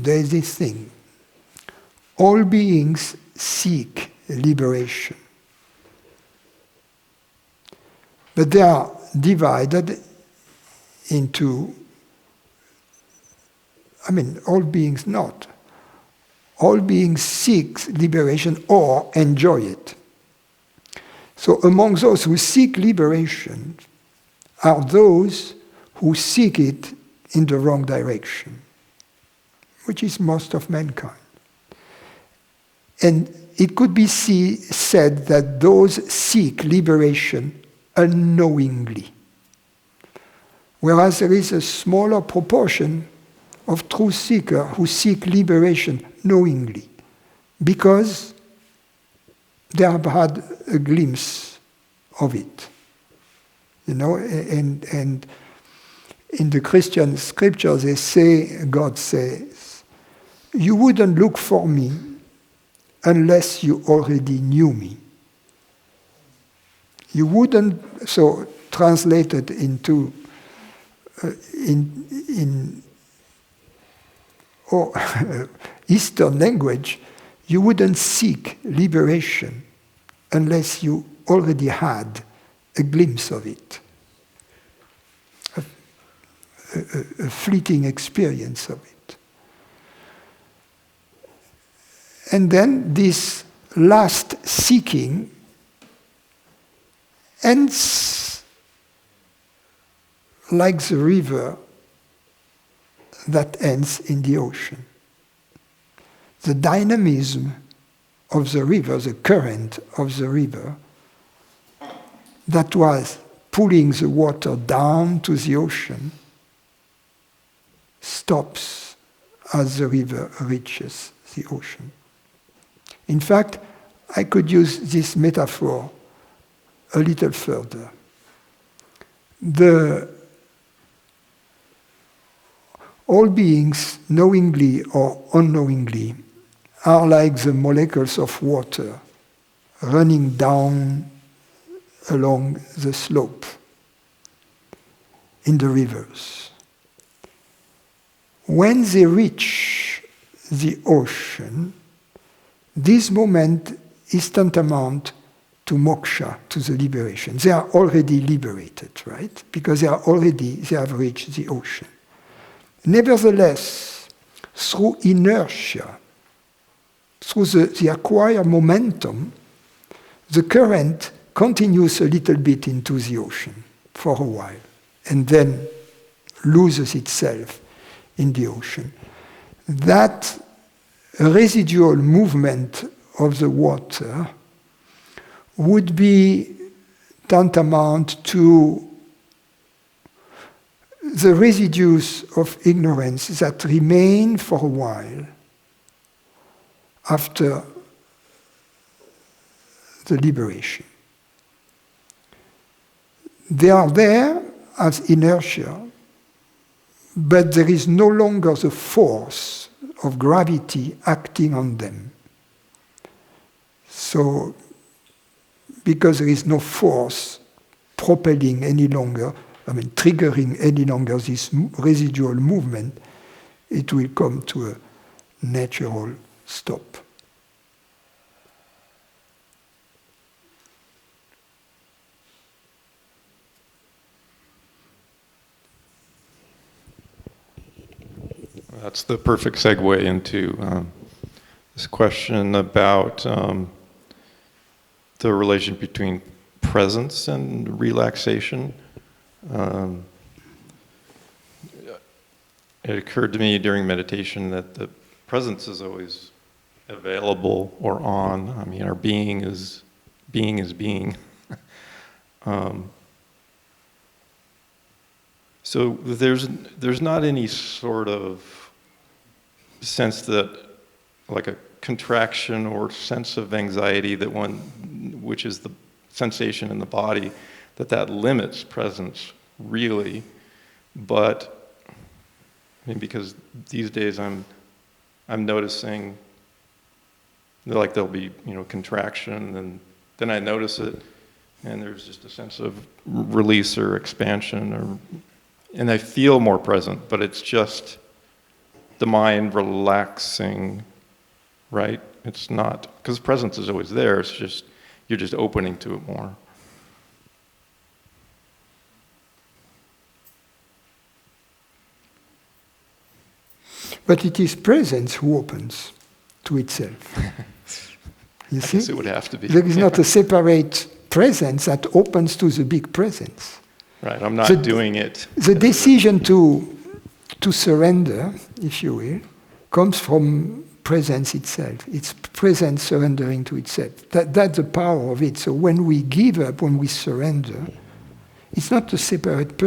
there is this thing. All beings seek liberation. But they are divided into, all beings not. All beings seek liberation or enjoy it. So among those who seek liberation are those who seek it in the wrong direction, which is most of mankind. And it could be said that those seek liberation unknowingly, whereas there is a smaller proportion of true seekers who seek liberation knowingly, because they have had a glimpse of it. And in the Christian scriptures they say, God says, you wouldn't look for me unless you already knew me. You wouldn't, so translated into Eastern language, you wouldn't seek liberation unless you already had a glimpse of it, a fleeting experience of it. And then this last seeking ends like the river that ends in the ocean. The dynamism of the river, the current of the river, that was pulling the water down to the ocean, stops as the river reaches the ocean. In fact, I could use this metaphor a little further. All beings, knowingly or unknowingly, are like the molecules of water running down along the slope in the rivers. When they reach the ocean, this moment is tantamount to moksha, to the liberation. They are already liberated, right? Because they have reached the ocean. Nevertheless, through inertia, through the acquired momentum, the current continues a little bit into the ocean for a while, and then loses itself in the ocean. That residual movement of the water would be tantamount to the residues of ignorance that remain for a while after the liberation. They are there as inertia, but there is no longer the force of gravity acting on them. So, because there is no force propelling any longer, triggering any longer this residual movement, it will come to a natural stop. That's the perfect segue into this question about the relation between presence and relaxation. It occurred to me during meditation that the presence is always available or on. Our being is being. So there's not any sort of sense that, like a contraction or sense of anxiety which is the sensation in the body, that limits presence really. But because these days I'm noticing like there'll be contraction, and then I notice it, and there's just a sense of release or expansion, and I feel more present, but it's just the mind relaxing, right? It's not, because presence is always there, it's just, you're just opening to it more. But it is presence who opens to itself. You see? I guess it would have to be. There is not a separate presence that opens to the big presence. Right, I'm not doing it. The decision to surrender, if you will, comes from presence itself. It's presence surrendering to itself. That's the power of it. So when we give up, when we surrender, it's not a separate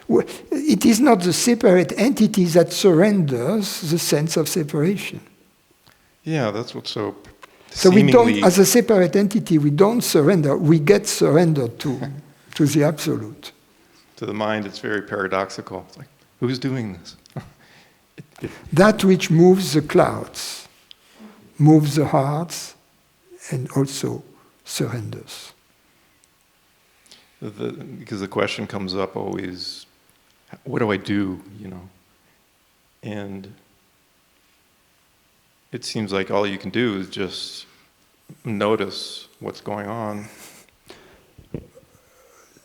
it is not the separate entity that surrenders the sense of separation. Yeah, that's what's so So we don't, as a separate entity, we don't surrender, we get surrendered to the absolute. To the mind, it's very paradoxical. It's like, who's doing this? That which moves the clouds, moves the hearts, and also surrenders. Because the question comes up always, what do I do, you know? And it seems like all you can do is just notice what's going on.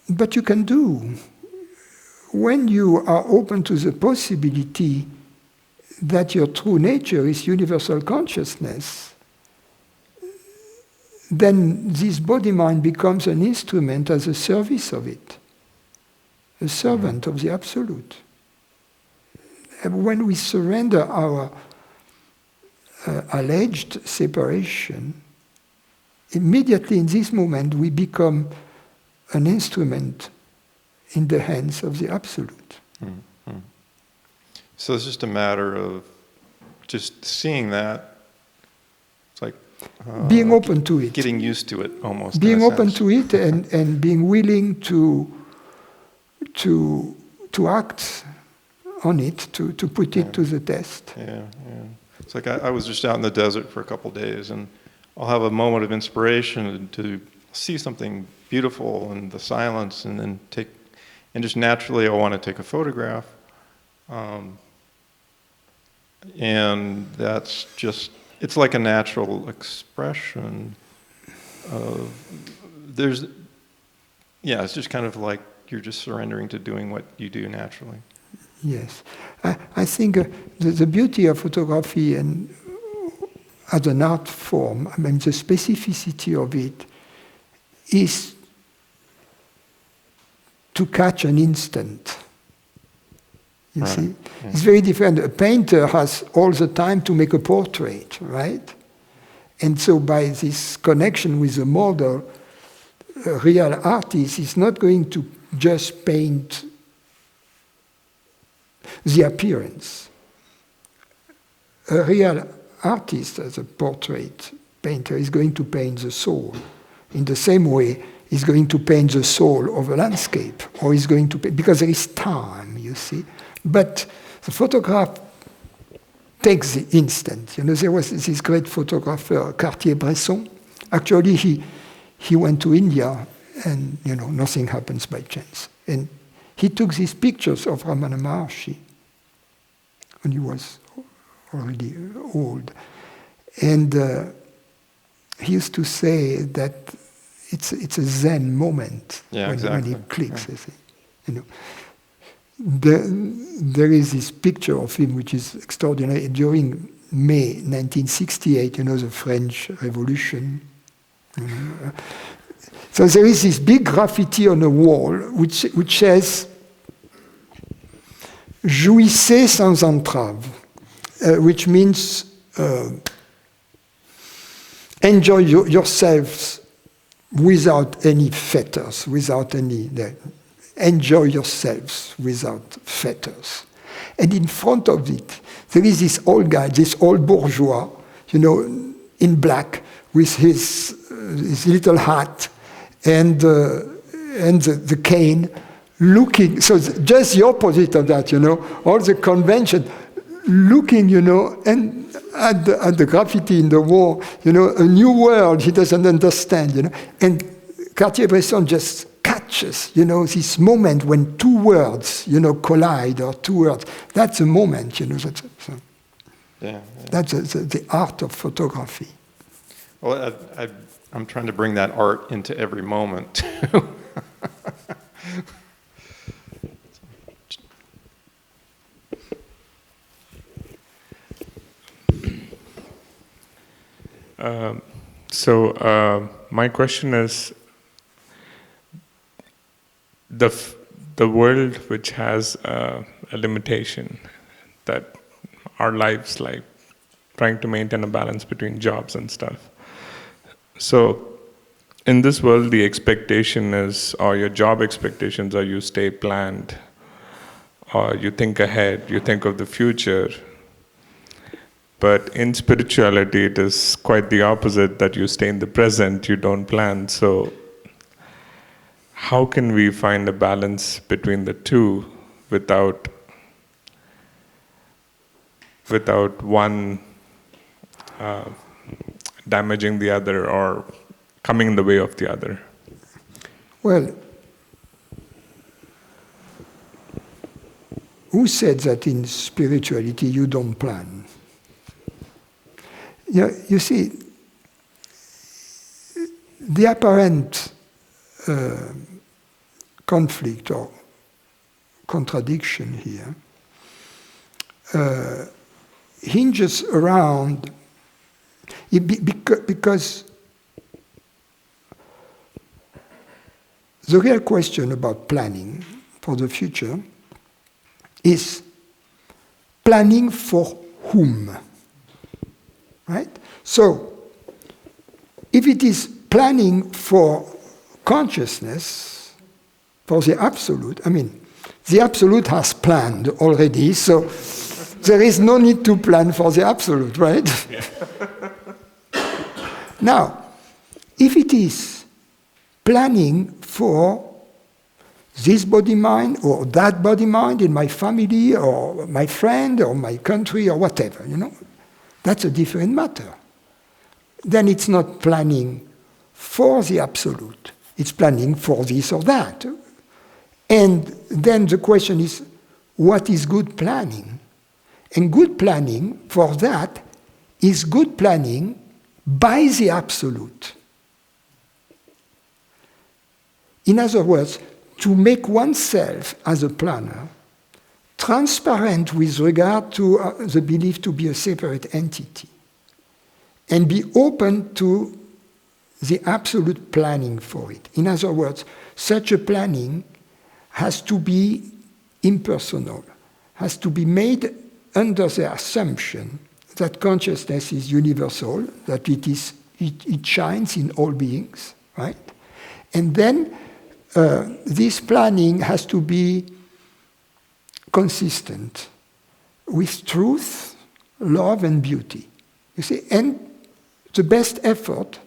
But you can do. When you are open to the possibility that your true nature is universal consciousness, then this body-mind becomes an instrument as a service of it, a servant of the Absolute. And when we surrender our alleged separation, immediately in this moment we become an instrument in the hands of the Absolute. Mm-hmm. So it's just a matter of just seeing that. It's like being open to it. Getting used to it almost. Being open to it and being willing to act on it, to put it to the test. Yeah. It's like I was just out in the desert for a couple of days, and I'll have a moment of inspiration to see something beautiful in the silence, and then just naturally I want to take a photograph. And that's just, it's like a natural expression of, it's just kind of like you're just surrendering to doing what you do naturally. Yes. I think the beauty of photography and as an art form, I mean, the specificity of it is to catch an instant. You see? Yeah. It's very different. A painter has all the time to make a portrait, right? And so by this connection with the model, a real artist is not going to just paint the appearance. A real artist, as a portrait painter, is going to paint the soul. In the same way, he's going to paint the soul of a landscape, or he's going to paint, because there is time, you see. But the photograph takes the instant. You know, there was this great photographer, Cartier-Bresson. Actually, he went to India, and you know, nothing happens by chance. And he took these pictures of Ramana Maharshi when he was already old. And he used to say that it's a Zen moment when he clicks. Yeah. You know, there is this picture of him which is extraordinary. During May 1968, you know, the French Revolution. So there is this big graffiti on the wall which says "Jouissez sans entrave," which means enjoy yourselves without any fetters, enjoy yourselves without fetters. And in front of it, there is this old guy, this old bourgeois, you know, in black, with his little hat and the cane, looking. So just the opposite of that, you know, all the convention, looking, you know, and at the graffiti in the wall, you know, a new world he doesn't understand, you know. And Cartier-Bresson just catches, you know, this moment when two words, you know, collide, or two words. That's a moment, you know. Yeah. That's the art of photography. Well, I'm trying to bring that art into every moment. My question is, the world which has a limitation, that our lives, like trying to maintain a balance between jobs and stuff. So in this world, the expectation is, or your job expectations are, you stay planned, or you think ahead, you think of the future. But in spirituality, it is quite the opposite, that you stay in the present, you don't plan. So how can we find a balance between the two without one damaging the other or coming in the way of the other? Well, who said that in spirituality you don't plan? Yeah, you see, the apparent conflict or contradiction here hinges around, because the real question about planning for the future is planning for whom? Right? So, if it is planning for consciousness, for the Absolute, I mean, the Absolute has planned already, so there is no need to plan for the Absolute, right? Yeah. Now, if it is planning for this body-mind or that body-mind in my family or my friend or my country or whatever, that's a different matter. Then it's not planning for the Absolute. It's planning for this or that. And then the question is, what is good planning? And good planning for that is good planning by the Absolute. In other words, to make oneself as a planner transparent with regard to the belief to be a separate entity, and be open to the Absolute planning for it. In other words, such a planning has to be impersonal, has to be made under the assumption that consciousness is universal, that it shines in all beings, right? And then this planning has to be consistent with truth, love, and beauty. You see, and the best effort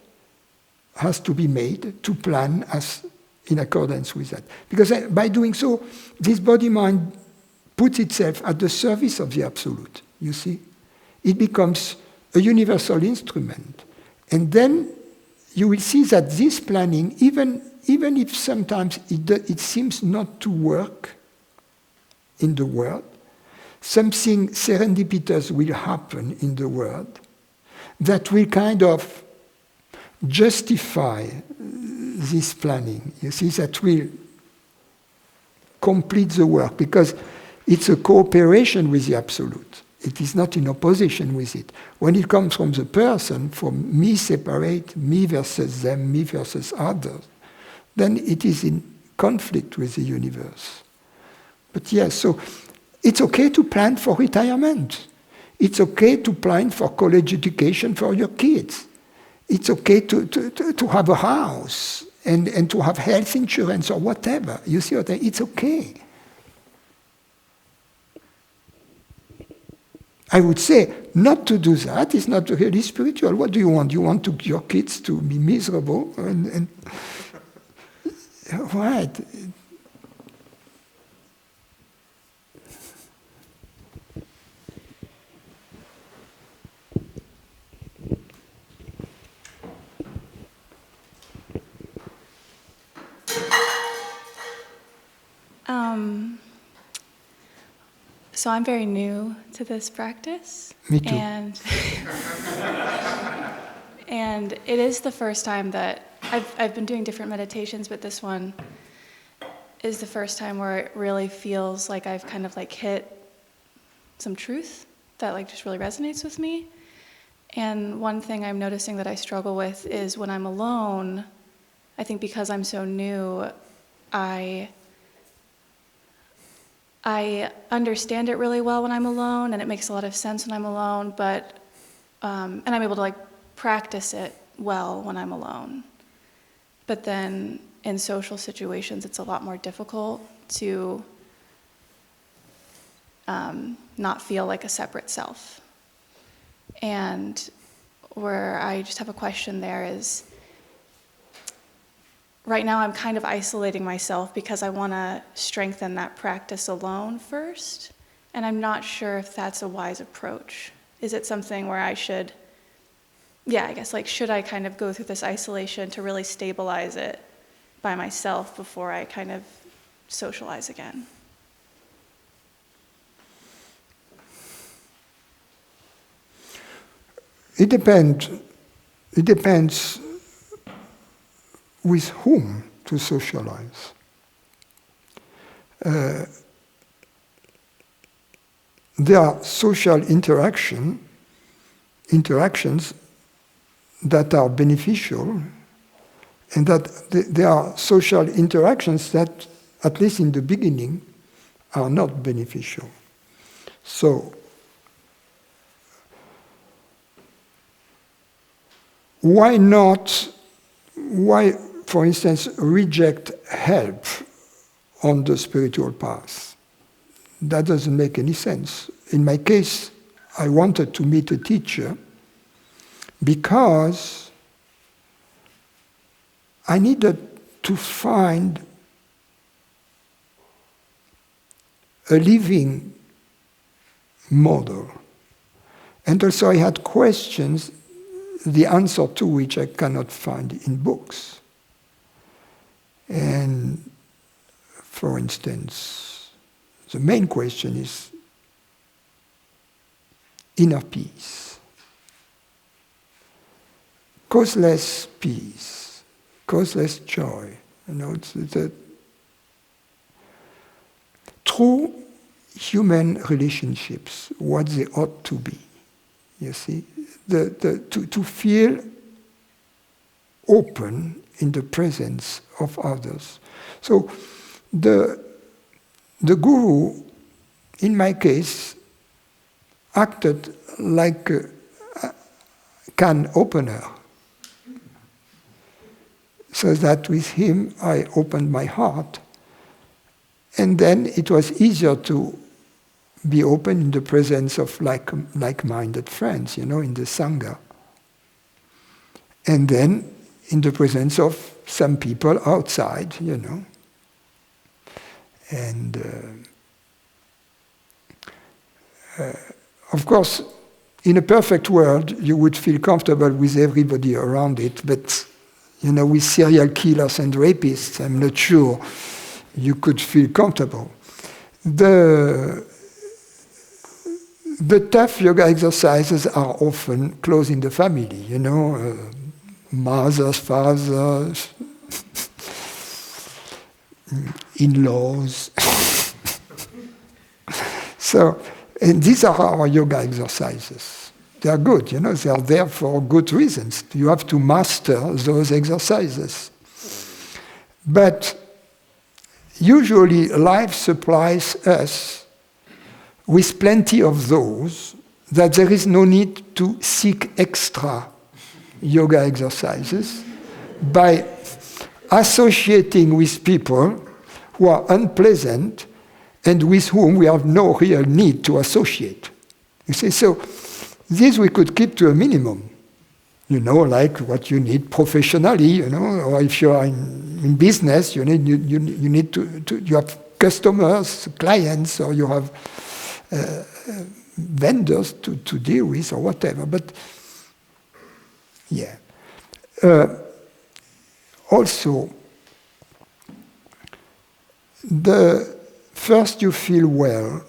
has to be made to plan as in accordance with that. Because by doing so, this body-mind puts itself at the service of the Absolute, you see. It becomes a universal instrument. And then you will see that this planning, even if sometimes it seems not to work in the world, something serendipitous will happen in the world that will kind of justify this planning. You see, that will complete the work, because it's a cooperation with the Absolute. It is not in opposition with it. When it comes from the person, from me separate, me versus them, me versus others, then it is in conflict with the universe. But yes, so it's okay to plan for retirement. It's okay to plan for college education for your kids. It's okay to have a house and to have health insurance or whatever. You see what I mean? It's okay. I would say not to do that is not really spiritual. What do you want? You want your kids to be miserable? And right. So I'm very new to this practice. Me too. And it is the first time that I've been doing different meditations, but this one is the first time where it really feels like I've kind of like hit some truth that like just really resonates with me. And one thing I'm noticing that I struggle with is when I'm alone, I think because I'm so new, I understand it really well when I'm alone, and it makes a lot of sense when I'm alone, but, and I'm able to like practice it well when I'm alone. But then in social situations, it's a lot more difficult to not feel like a separate self. And where I just have a question there is, right now I'm kind of isolating myself because I want to strengthen that practice alone first, and I'm not sure if that's a wise approach. Is it something where I should, I guess like should I kind of go through this isolation to really stabilize it by myself before I kind of socialize again? It depends with whom to socialize. There are social interactions that are beneficial, and that there are social interactions that, at least in the beginning, are not beneficial. So, why, for instance, reject help on the spiritual path? That doesn't make any sense. In my case, I wanted to meet a teacher because I needed to find a living model. And also I had questions, the answer to which I cannot find in books. And for instance, the main question is inner peace, causeless peace, causeless joy. You know, it's the true human relationships, what they ought to be. You see, to feel open in the presence of others. So the guru, in my case, acted like a can opener, so that with him I opened my heart, and then it was easier to be open in the presence of like-minded friends, you know, in the Sangha. And then in the presence of some people outside, you know. And of course, in a perfect world, you would feel comfortable with everybody around it, but, you know, with serial killers and rapists, I'm not sure you could feel comfortable. The tough yoga exercises are often close in the family, you know, mothers, fathers, in-laws. So, and these are our yoga exercises. They are good, you know, they are there for good reasons. You have to master those exercises. But usually life supplies us with plenty of those, that there is no need to seek extra yoga exercises by associating with people who are unpleasant and with whom we have no real need to associate. You see, so this we could keep to a minimum. You know, like what you need professionally, you know, or if you are in business, you need to you have customers, clients, or you have vendors to deal with, or whatever. But yeah. Also, first you feel well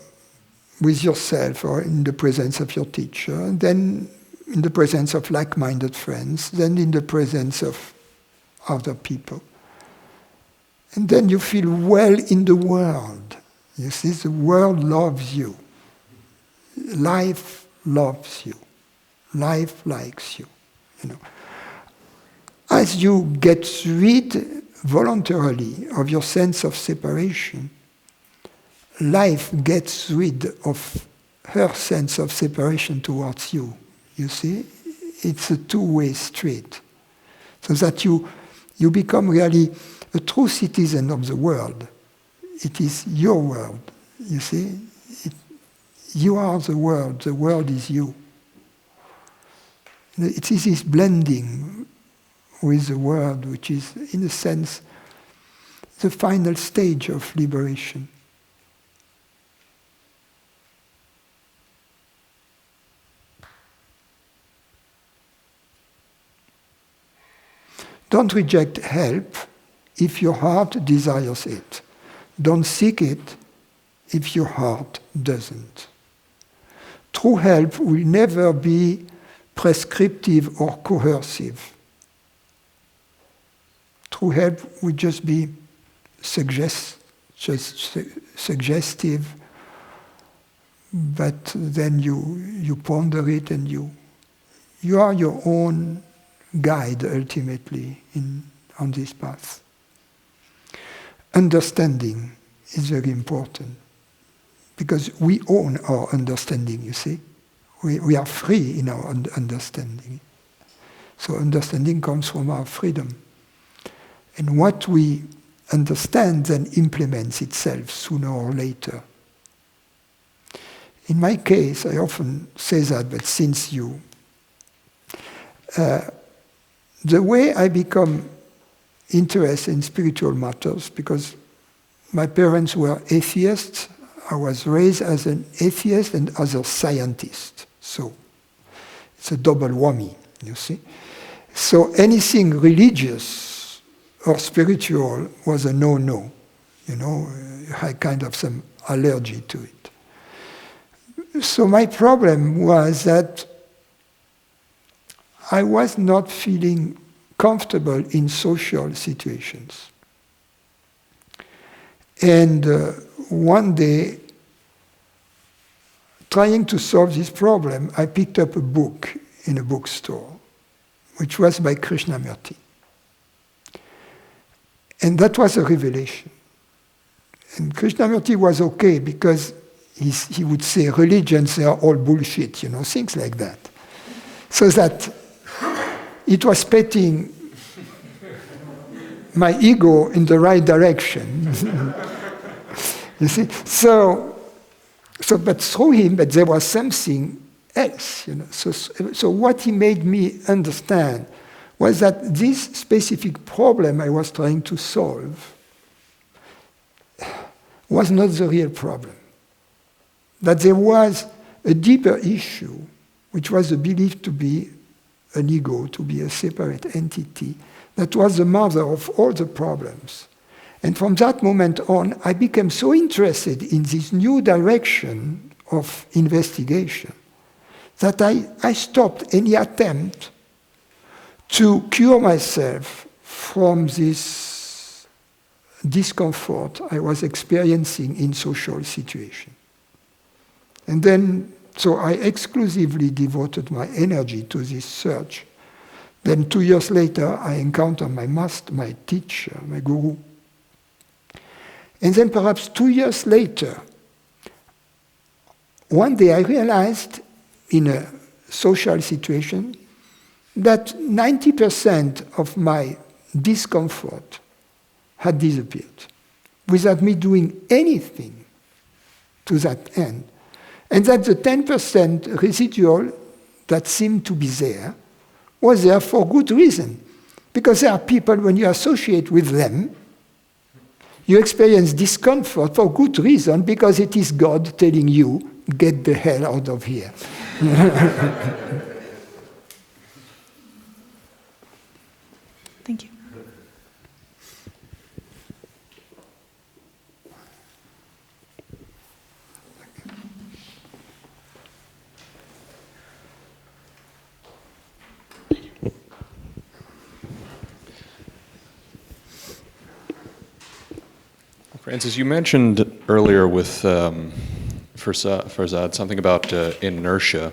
with yourself or in the presence of your teacher, then in the presence of like-minded friends, then in the presence of other people. And then you feel well in the world. You see, the world loves you. Life loves you. Life likes you. You know. As you get rid voluntarily of your sense of separation, life gets rid of her sense of separation towards you. You see, it's a two-way street. So that you become really a true citizen of the world. It is your world, you see. You are the world is you. It is this blending with the world, which is, in a sense, the final stage of liberation. Don't reject help if your heart desires it. Don't seek it if your heart doesn't. True help will never be prescriptive or coercive. True help will just be suggestive, but then you ponder it and you are your own guide ultimately on this path. Understanding is very important because we own our understanding, you see. We are free in our understanding. So understanding comes from our freedom. And what we understand then implements itself sooner or later. In my case, I often say that, but since you... the way I become interested in spiritual matters, because my parents were atheists, I was raised as an atheist and as a scientist. So it's a double whammy, you see. So anything religious or spiritual was a no-no. You know, I had kind of some allergy to it. So my problem was that I was not feeling comfortable in social situations. And one day, trying to solve this problem, I picked up a book in a bookstore, which was by Krishnamurti. And that was a revelation. And Krishnamurti was okay because he would say religions are all bullshit, you know, things like that. So that it was petting my ego in the right direction. You see? But through him, but there was something else, you know. So what he made me understand was that this specific problem I was trying to solve was not the real problem. That there was a deeper issue, which was the belief to be an ego, to be a separate entity, that was the mother of all the problems. And from that moment on, I became so interested in this new direction of investigation that I stopped any attempt to cure myself from this discomfort I was experiencing in social situations. And then, so I exclusively devoted my energy to this search. Then 2 years later, I encountered my master, my teacher, my guru. And then perhaps 2 years later, one day I realized in a social situation that 90% of my discomfort had disappeared without me doing anything to that end. And that the 10% residual that seemed to be there was there for good reason. Because there are people, when you associate with them, you experience discomfort for good reason, because it is God telling you, get the hell out of here. Thank you. Francis, you mentioned earlier with Farzad something about inertia,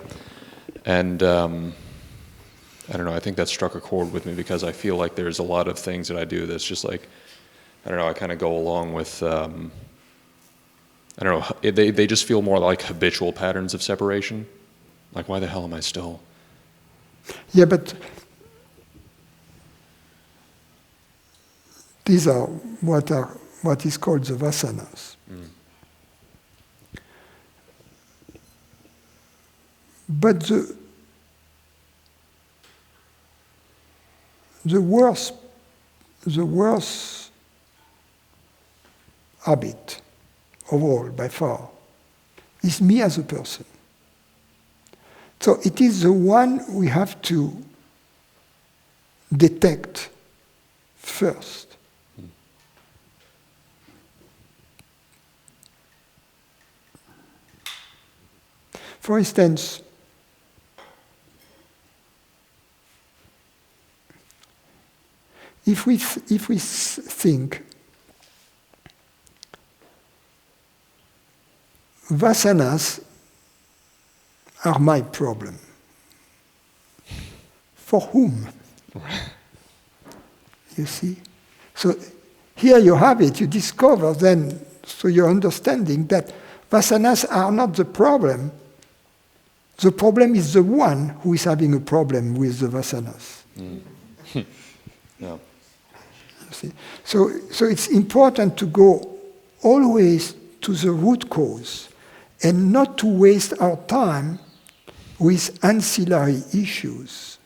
and I don't know, I think that struck a chord with me because I feel like there's a lot of things that I do that's just like, I don't know, I kind of go along with, I don't know, they just feel more like habitual patterns of separation. Like, why the hell am I still? Yeah, but these are what is called the vasanas. Mm. But the worst habit of all, by far, is me as a person. So it is the one we have to detect first. For instance, if we think vasanas are my problem, for whom? You see? So here you have it, you discover then, so you're understanding that vasanas are not the problem. The problem is the one who is having a problem with the vasanas. Mm. Yeah. You see? So it's important to go always to the root cause and not to waste our time with ancillary issues,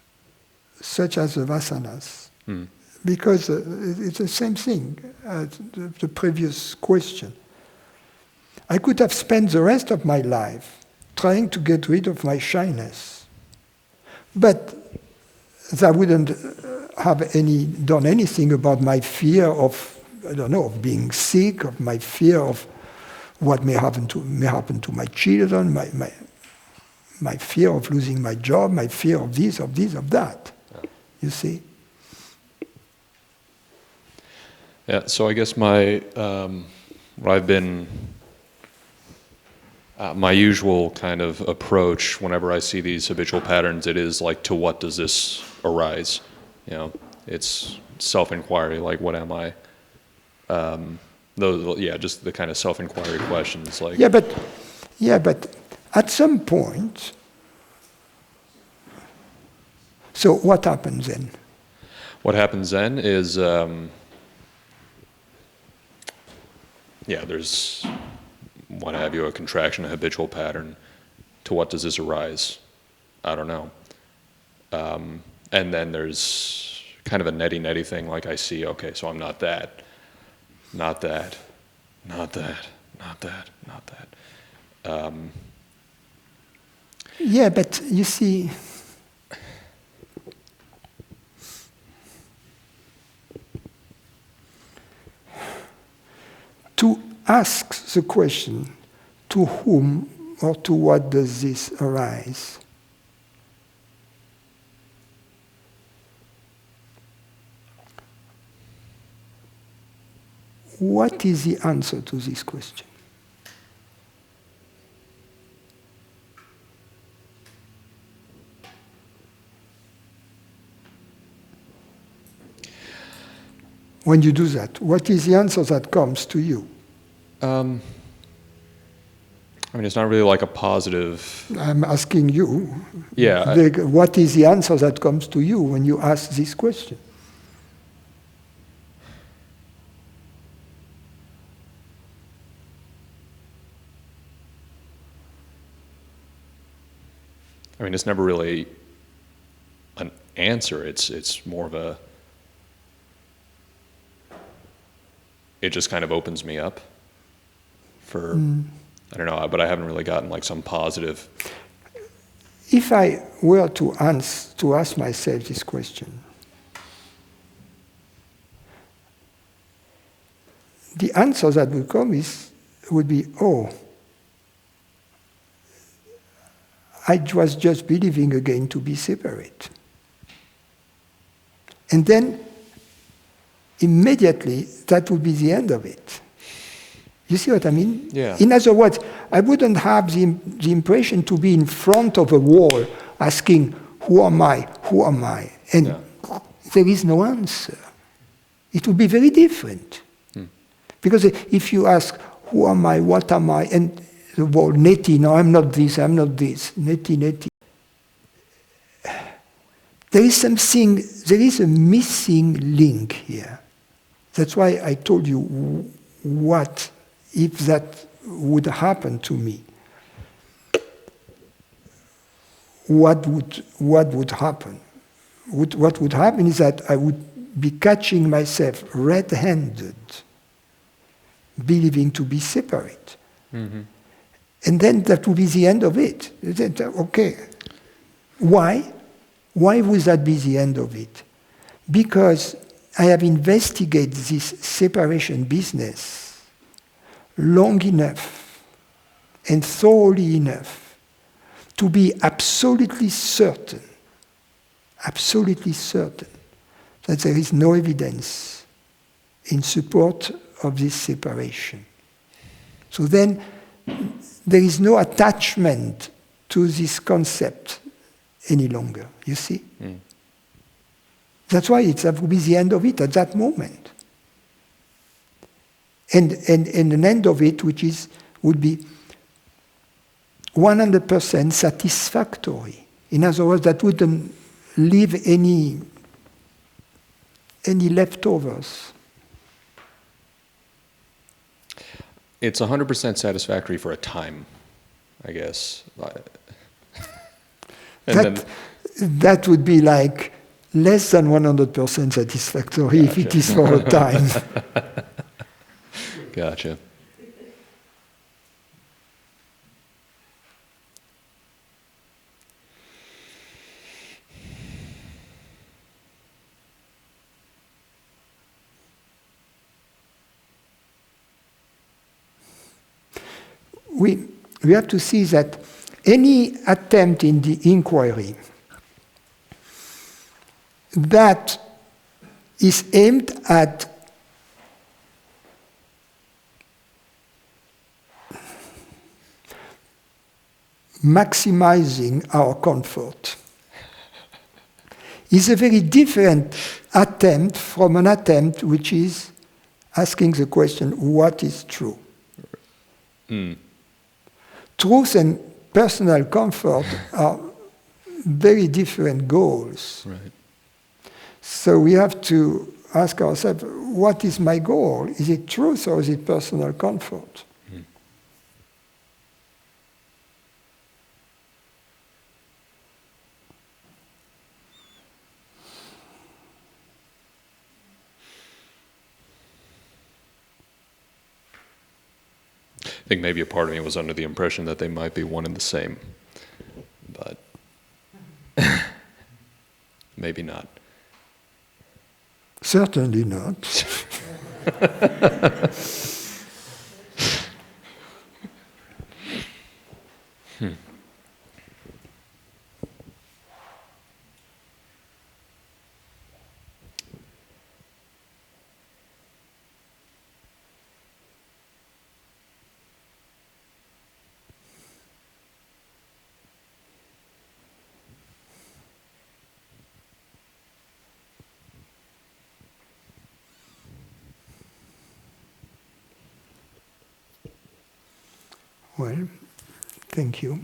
such as the vasanas. Mm. Because it's the same thing as the previous question. I could have spent the rest of my life trying to get rid of my shyness, but I wouldn't have done anything about my fear of, I don't know, of being sick, of my fear of what may happen to my children, my fear of losing my job, my fear of this, of that. Yeah. You see? Yeah, so I guess my usual kind of approach whenever I see these habitual patterns, it is like, to what does this arise? You know, it's self-enquiry, like, what am I? Just the kind of self-enquiry questions, like. Yeah, but at some point, so what happens then? What happens then is, there's, what have you, a contraction, a habitual pattern. To what does this arise? I don't know. And then there's kind of a netty thing, like I see, okay, so I'm not that, not that, not that, not that, not that. Yeah, but you see, to ask the question, to whom or to what does this arise? What is the answer to this question? When you do that, what is the answer that comes to you? I mean, it's not really like a positive. I'm asking you. Yeah. What is the answer that comes to you when you ask this question? I mean, it's never really an answer. It's more of a. It just kind of opens me up for, I don't know, but I haven't really gotten like some positive. If I were to ask myself this question, the answer that would come would be, oh, I was just believing again to be separate. And then immediately that would be the end of it. You see what I mean? Yeah. In other words, I wouldn't have the impression to be in front of a wall asking, who am I? Who am I? And there is no answer. It would be very different. Because if you ask, who am I? What am I? And the wall, neti, no, I'm not this, neti, neti. There is something, there is a missing link here. That's why I told you what if that would happen to me. What would happen? What would happen is that I would be catching myself red-handed, believing to be separate. Mm-hmm. And then that would be the end of it. Okay. Why? Why would that be the end of it? Because I have investigated this separation business long enough and thoroughly enough to be absolutely certain that there is no evidence in support of this separation. So then there is no attachment to this concept any longer, you see? Mm. That's why that would be the end of it at that moment. And an end of it which would be 100% satisfactory. In other words, that wouldn't leave any leftovers. It's 100% satisfactory for a time, I guess. That would be like less than 100% satisfactory if it is for a time. Gotcha. We have to see that any attempt in the inquiry that is aimed at maximizing our comfort is a very different attempt from an attempt which is asking the question, what is true? Mm. Truth and personal comfort are very different goals. Right. So we have to ask ourselves, what is my goal? Is it truth or is it personal comfort? Mm. I think maybe a part of me was under the impression that they might be one and the same, but maybe not. Certainly not. Well, thank you.